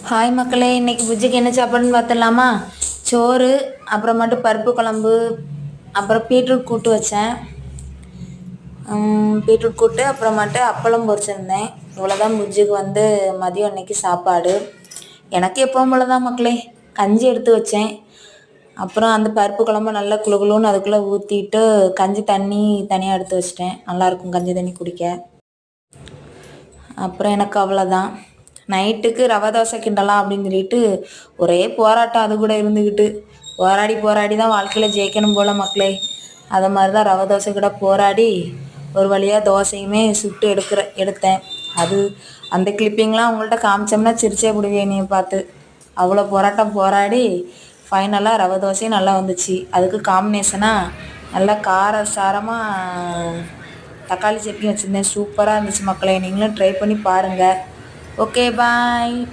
Hi மக்களே, இன்றைக்கி பூஜைக்கு என்ன சாப்பாடுன்னு பார்த்துடலாமா? சோறு, அப்புறமேட்டு பருப்பு குழம்பு, அப்புறம் பீட்ரூட் கூட்டு வச்சேன். பீட்ரூட் கூட்டு, அப்புறமேட்டு அப்பளம் பொரிச்சிருந்தேன். இவ்வளோதான் பூஜைக்கு மதியம் அன்னைக்கு சாப்பாடு. எனக்கு எப்பவும் போல தான் மக்களே. கஞ்சி எடுத்து வச்சேன். அப்புறம் அந்த பருப்பு குழம்பு நல்லா குளுன்னு அதுக்குள்ளே ஊற்றிட்டு கஞ்சி தண்ணி தனியாக எடுத்து வச்சிட்டேன். நல்லாயிருக்கும் கஞ்சி தண்ணி குடிக்க. அப்புறம் எனக்கு அவ்வளோதான். நைட்டுக்கு ரவை தோசை கிண்டலாம் அப்படின்னு சொல்லிட்டு ஒரே போராட்டம் அது கூட இருந்துக்கிட்டு போராடி தான் வாழ்க்கையில் ஜெயிக்கணும் போல் மக்களே. அது மாதிரி தான் ரவை தோசை கூட போராடி ஒரு வழியாக தோசையுமே சுட்டு எடுத்தேன். அது அந்த கிளிப்பிங்லாம் உங்கள்கிட்ட காமிச்சோம்னா சிரிச்சே விடுவேன் என்னையை பார்த்து. அவ்வளோ போராட்டம் போராடி ஃபைனலாக ரவை தோசையும் நல்லா வந்துச்சு. அதுக்கு காம்பினேஷனாக நல்லா காரசாரமாக தக்காளி சட்னி வச்சுருந்தேன். சூப்பராக இருந்துச்சு மக்களே. நீங்களும் ட்ரை பண்ணி பாருங்கள். ஓகே, பாய்.